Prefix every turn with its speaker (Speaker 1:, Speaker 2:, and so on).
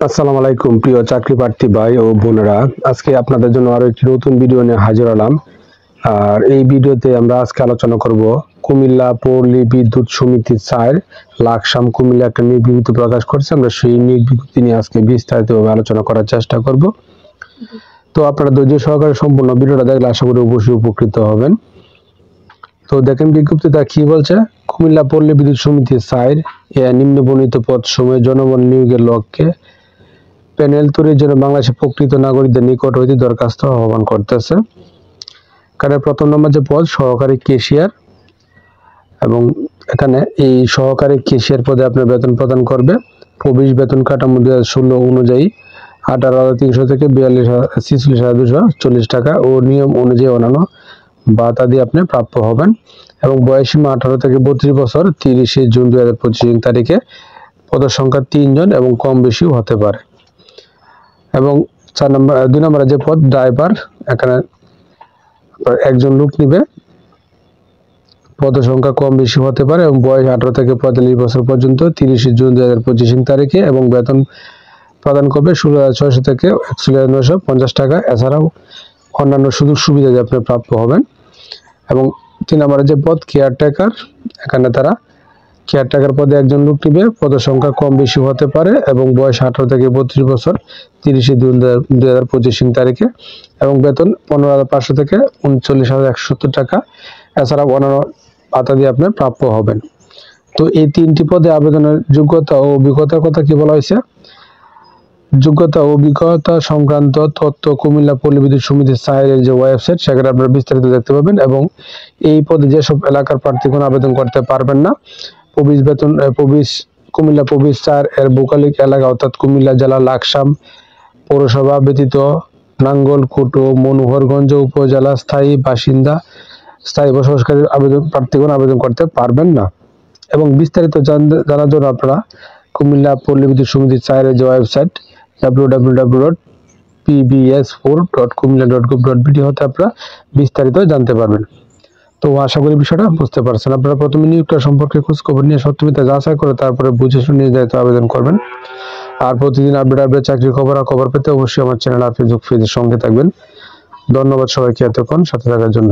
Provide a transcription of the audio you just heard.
Speaker 1: আসসালামু আলাইকুম প্রিয় চাকরি প্রার্থী ভাই ও বোনেরা, আজকে আপনাদের জন্য আরো একটি নতুন ভিডিও নিয়ে হাজির হলাম। আর এই ভিডিওতে আমরা আজকে আলোচনা করব কুমিল্লা পল্লী বিদ্যুৎ সমিতি 4 লাকসাম কুমিল্লা একটা নিয়োগ বিজ্ঞপ্তি প্রকাশ করেছে। আমরা সেই নিয়োগ বিজ্ঞপ্তি নিয়ে আজকে বিস্তারিতভাবে আলোচনা করার চেষ্টা করব। তো আপনারা ধৈর্য সহকারে সম্পূর্ণ ভিডিওটা দেখলে আশা করি অবশ্যই উপকৃত হবেন। তো দেখেন বিজ্ঞপ্তিটা কি বলছে। কুমিল্লা পল্লী বিদ্যুৎ সমিতি 4 নিম্নবর্ণিত পদ সময়ে জনবল নিয়োগের লক্ষ্যে প্যানেল তৈরির জন্য বাংলাদেশের প্রকৃত নাগরিকদের নিকট হইতে দরখাস্ত আহ্বান করতেছে। কারণ প্রথম নম্বর যে পদ সহকারী ক্যাশিয়ার, এবং এখানে এই সহকারী ক্যাশিয়ার পদে আপনার বেতন প্রদান করবে প্রবেশ বেতন কাঠামো 2016 অনুযায়ী 18,300 থেকে 46,240 টাকা ও নিয়ম অনুযায়ী অন্যান্য ভাতা দিয়ে আপনি প্রাপ্য হবেন। এবং বয়সীমা 18 থেকে 32 বছর 30 জুন 2025 তারিখে। পদের সংখ্যা 3 জন এবং কম বেশিও হতে পারে। এবং 2 নম্বরে যে পদ ড্রাইভার, এখানে একজন লোক নিবে, পদের সংখ্যা কম বেশি হতে পারে এবং বয়স 18 থেকে 45 বছর পর্যন্ত 30 জুন 2025 তারিখে। এবং বেতন প্রদান করবে 16,600 থেকে 41,950 টাকা। এছাড়াও অন্যান্য সুযোগ সুবিধা দিয়ে আপনি প্রাপ্য হবেন। এবং 3 নম্বরে যে পদ কেয়ারটেকার, এখানে তারা কেয়ারটেকার পদে একজন লোক নিবে, পদের সংখ্যা কম বেশি হতে পারে এবং বয়স 18 থেকে 32 বছর 30 জুন 2025 তারিখে। এবং বেতন 15,500 থেকে 39,170 টাকা। এছাড়া অন্যান্য ভাতা দিয়ে আপনি প্রাপ্য হবেন। তো এই 3টি পদে আবেদনের যোগ্যতা ও অভিজ্ঞতার কথা কি বলা হয়েছে। যোগ্যতা ও অভিজ্ঞতা সংক্রান্ত তথ্য কুমিল্লা পল্লী বিদ্যুৎ সমিতি 4 এর যে ওয়েবসাইট, সেখানে আপনারা বিস্তারিত দেখতে পাবেন। এবং এই পদে যেসব এলাকার প্রার্থীগণ আবেদন করতে পারবেন না, কুমিল্লা প্রবেশ 4 এর ভৌগোলিক এলাকা অর্থাৎ কুমিল্লা জেলা লাকসাম পৌরসভা ব্যতীত নাঙ্গলকোট ও মনোহরগঞ্জ উপজেলা স্থায়ী বসবাসকারী প্রার্থীগণ আবেদন করতে পারবেন না। এবং বিস্তারিত জানার জন্য আপনারা কুমিল্লা পল্লী বিদ্যুৎ সমিতি 4 এর যে ওয়েবসাইট www.pbs4.kumilla.gov.bt হতে আপনারা বিস্তারিত জানতে পারবেন। তো আশা করি বিষয়টা বুঝতে পারছেন। আপনারা প্রথমে নিয়োগটা সম্পর্কে খোঁজ খবর নিয়ে সত্যমিথ্যা যাচাই করে তারপরে বুঝে শুনে নির্ধারিত আবেদন করবেন। আর প্রতিদিন আপডেট চাকরির খবর পেতে অবশ্যই আমার চ্যানেল আর ফেসবুক পেজের সঙ্গে থাকবেন। ধন্যবাদ সবাইকে এতক্ষণ সাথে থাকার জন্য।